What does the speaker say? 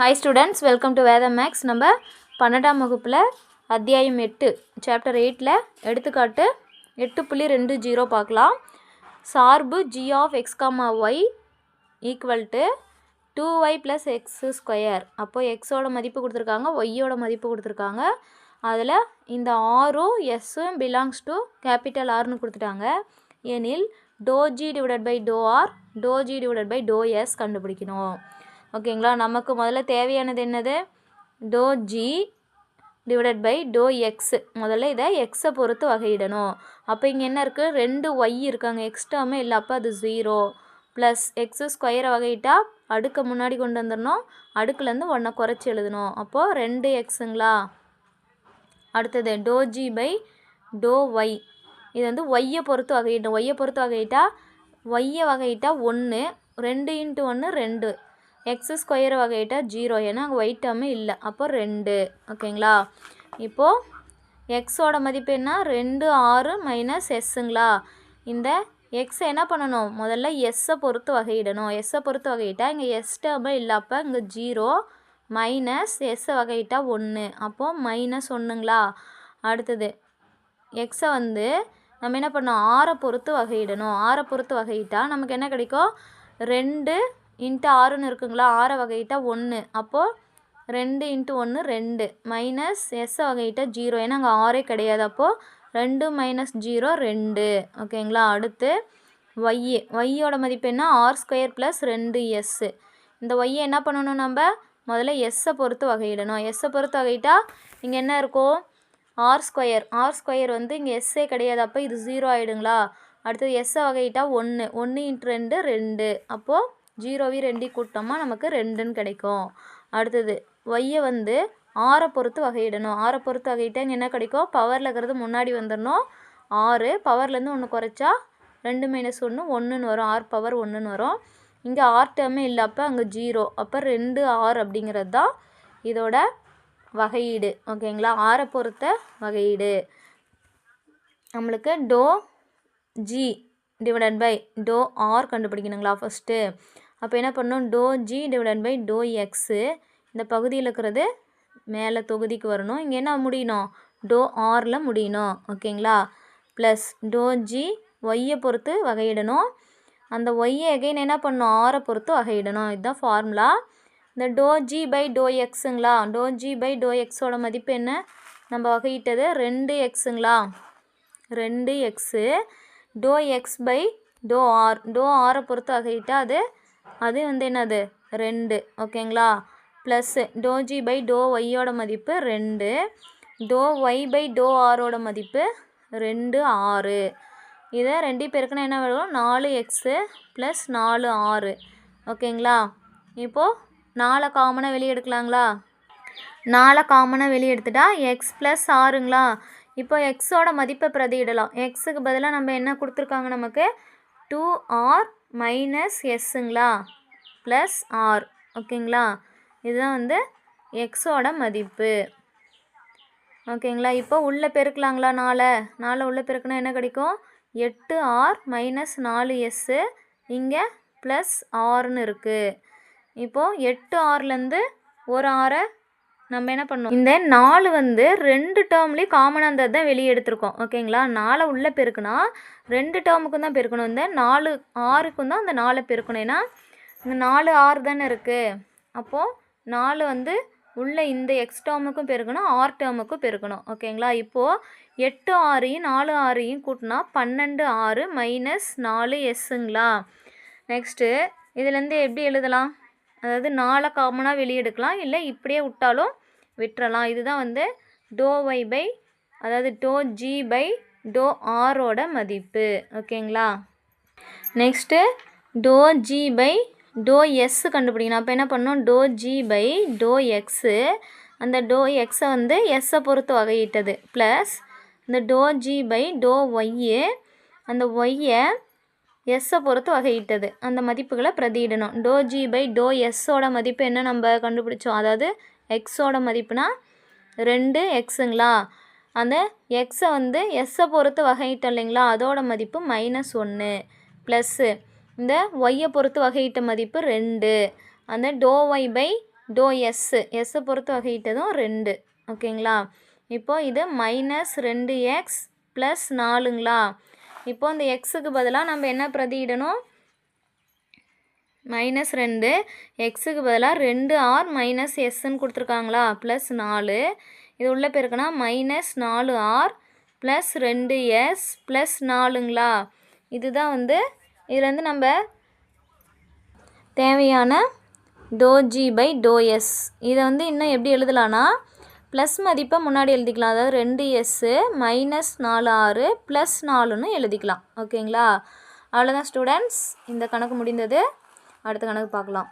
Hi students, welcome to Veda Max. நம்ம 12ஆம் வகுப்புல அத்தியாயம் 8 சாப்டர் 8ல எடுத்துக்காட்டு 8.20 பார்க்கலாம். சார்பு g of x, y equal to 2y plus x square. அப்போ x ஓட மதிப்பு கொடுத்திருக்காங்க, y ஓட மதிப்பு கொடுத்திருக்காங்க. அதில் இந்த rம் sம் belongs to capital R னு கொடுத்துட்டாங்க. எனில் dou g divided by dou r, dou g divided by dou s கண்டுபிடிக்கணும். ஓகேங்களா, நமக்கு முதல்ல தேவையானது என்னது? Doh G divided by doh X. முதல்ல இதை எக்ஸை பொறுத்து வகையிடணும். அப்போ இங்கே என்ன இருக்குது? 2 ஒய் இருக்காங்க, எக்ஸ் டேர்மே இல்லை, அப்போ அது 0 ப்ளஸ் எக்ஸு ஸ்கொயரை வகையிட்டா அடுக்க முன்னாடி கொண்டு வந்துடணும், அடுக்குலேருந்து 1 குறைச்சி எழுதணும். அப்போது 2 எக்ஸுங்களா. அடுத்தது doh G by doh Y. இது வந்து ஒய்யை பொறுத்து வகையிட்டோம். ஒய்யை பொறுத்து வகையிட்டா ஒய்யை வகையிட்டா 1, 2 × 1 2, எக்ஸ் ஸ்கொயர் வகையிட்டா 0, ஏன்னா அங்கே ஒய் டேர்மே இல்லை, அப்போ 2. ஓகேங்களா, இப்போது எக்ஸோட மதிப்பு என்ன? 2r minus எஸ்ஸுங்களா. இந்த எக்ஸை என்ன பண்ணணும்? முதல்ல எஸ்ஸை பொறுத்து வகையிடணும். எஸ்ஸை பொறுத்து வகையிட்டா இங்கே எஸ் டேர்மே இல்லை, அப்போ இங்கே 0 மைனஸ் எஸ்ஸை வகையிட்டா 1, அப்போது மைனஸ் 1ங்களா. அடுத்தது எக்ஸை வந்து நம்ம என்ன பண்ணோம்? ஆரை பொறுத்து வகையிடணும். ஆரை பொறுத்து வகையிட்டா நமக்கு என்ன கிடைக்கும்? 2 × 6ன்னு இருக்குங்களா. 6 வகையிட்டா 1, அப்போது 2 × 1 2 மைனஸ் எஸ்ஸை வகையிட்டா 0, ஏன்னா அங்கே 6 கிடையாது, அப்போது 2 மைனஸ் 0 2. ஓகேங்களா. அடுத்து ஒய்யோட மதிப்பு என்ன? r² + 2s. இந்த ஒய்யை என்ன பண்ணணும்? நம்ம முதல்ல எஸ்ஸை பொறுத்து வகையிடணும். எஸ்ஸை பொறுத்து வகையிட்டா இங்கே என்ன இருக்கும்? r² வந்து இங்கே எஸ்ஸே கிடையாது, அப்போ இது 0 ஆகிடுங்களா. அடுத்தது எஸ்ஸை வகையிட்டா 1 × 2 2, அப்போது 0 2 கூட்டமா நமக்கு 2ன்னு கிடைக்கும். அடுத்தது ஒய்யை வந்து ஆரை பொறுத்து வகையிடணும். ஆரை பொறுத்து வகையிட்டா இங்கே என்ன கிடைக்கும்? பவரில் இருக்கிறது முன்னாடி வந்துடணும், 6, பவர்லேருந்து 1 குறைச்சா 2 - 1 1ன்னு வரும், r பவர் 1ன்னு வரும். இங்கே ஆர் டேர்மே இல்லை, அப்போ அங்கே 0, அப்போ 2r அப்படிங்கிறது தான் இதோட வகையீடு. ஓகேங்களா, ஆரை பொறுத்த வகையீடு. நம்மளுக்கு டோ ஜி டிவைடட் பை டோ ஆர் கண்டுபிடிக்கணுங்களா ஃபஸ்ட்டு. அப்போ என்ன பண்ணணும்? To G divided by to x. இந்த பகுதியில் இருக்கிறது மேலே தொகுதிக்கு வரணும், இங்கே என்ன முடியணும்? டோ ஆரில் முடியணும். ஓகேங்களா, ப்ளஸ் டோ ஜி ஒய்யை பொறுத்து வகையிடணும். அந்த ஒய்யை எகைன் என்ன பண்ணணும்? ஆரை பொறுத்து வகையிடணும். இதுதான் ஃபார்முலா. இந்த டோ ஜி பை டோ எக்ஸுங்களா. டோ ஜி பை டோ எக்ஸோட மதிப்பு என்ன? நம்ம வகையிட்டது 2 எக்ஸுங்களா. 2 எக்ஸு. டோ எக்ஸ் பை டோ ஆர். டோ ஆரை பொறுத்து வகையிட்டா அது வந்து என்னது? 2. ஓகேங்களா, ப்ளஸ் டோ ஜி பை டோ ஒய்யோட மதிப்பு 2, டோ ஒய் பை டோ ஆரோட மதிப்பு 2r. இதை 2 பேருக்குன்னா என்ன வரும்? 4x + 4r. ஓகேங்களா, இப்போது 4 காமனாக வெளியே எடுக்கலாங்களா. 4 காமனாக வெளியே எடுத்துட்டா x + rங்களா. இப்போ எக்ஸோட மதிப்பை பிரதியிடலாம். எக்ஸுக்கு பதிலாக நம்ம என்ன கொடுத்துருக்காங்க? நமக்கு 2r மைனஸ் எஸ்ஸுங்களா ப்ளஸ் r. ஓகேங்களா, இதுதான் வந்து எக்ஸோட மதிப்பு. ஓகேங்களா, இப்போ உள்ளே பெருக்கலாங்களா. 4 உள்ளே பெருக்குனா என்ன கிடைக்கும்? 8r மைனஸ் 4s, இங்கே ப்ளஸ் rன்னு இருக்குது. இப்போது 8rலேருந்து ஒரு ஆரை நம்ம என்ன பண்ணோம்? இந்த 4 வந்து 2 டேர்ம்லேயும் காமனாக இருந்தது தான் வெளியே எடுத்திருக்கோம். ஓகேங்களா, 4 உள்ளே பெருக்குனா 2 டேர்முக்கும் தான் பெருக்கணும். இந்த 4 ஆருக்கும் தான் அந்த 4 பெருக்கணும், ஏன்னா இந்த 4 ஆறு தானே இருக்குது. அப்போது 4 வந்து உள்ளே இந்த எக்ஸ் டேர்முக்கும் பெருக்கணும், ஆர் டேர்முக்கும் பெருக்கணும். ஓகேங்களா, இப்போது 8 ஆரையும் 4 ஆரையும் கூட்டினா 12r மைனஸ் 4sங்களா. நெக்ஸ்ட்டு இதுலேருந்து எப்படி எழுதலாம்? அதாவது 4 காமனாக வெளியே எடுக்கலாம், இல்லை இப்படியே விட்டாலும் விட்டுறலாம். இதுதான் வந்து டோ ஒய் பை அதாவது டோ ஜி பை டோ ஆரோட மதிப்பு. ஓகேங்களா, next doh G by doh S கண்டுபிடிக்கணும். அப்போ என்ன பண்ணணும்? To G by to X. அந்த டோ எக்ஸை வந்து எஸ்ஸை பொறுத்து வகையிட்டது, ப்ளஸ் இந்த to G by doh Y, அந்த ஒய்யை எஸ்ஸை பொறுத்து வகையிட்டது. அந்த மதிப்புகளை பிரதியிடணும். டோ ஜி பை டோ எஸ்ஸோட மதிப்பு என்ன நம்ம கண்டுபிடிச்சோம்? அதாவது எக்ஸோட மதிப்புனா 2 எக்ஸுங்களா. அந்த எக்ஸை வந்து எஸ்ஸை பொறுத்து வகையிட்டோம் இல்லைங்களா, அதோட மதிப்பு -1 ப்ளஸ்ஸு இந்த ஒய்யை பொறுத்து வகையிட்ட மதிப்பு 2. அந்த டோ ஒய் பை டோ எஸ்ஸை பொறுத்து வகையிட்டதும் 2 ஓகேங்களா. இப்போது இது -2x ப்ளஸ் 4ங்களா. இப்போது இந்த எக்ஸுக்கு பதிலாக நம்ம என்ன பிரதியிடணும், -2 எக்ஸுக்கு பதிலாக 2r மைனஸ் எஸ்ன்னு கொடுத்துருக்காங்களா ப்ளஸ் 4. இது உள்ள பெருக்குனா -4r ப்ளஸ் 2s ப்ளஸ் 4ங்களா. இதுதான் இதுலேருந்து நம்ம தேவையான ∂g/∂s. இதை இன்னும் எப்படி எழுதலான்னா ப்ளஸ் மதிப்பை முன்னாடி எழுதிக்கலாம். அதாவது 2s -4r ப்ளஸ் 4ன்னு எழுதிக்கலாம். ஓகேங்களா. அவ்வளோதான் ஸ்டூடெண்ட்ஸ், இந்த கணக்கு முடிந்தது. அடுத்த கணக்கு பார்க்கலாம்.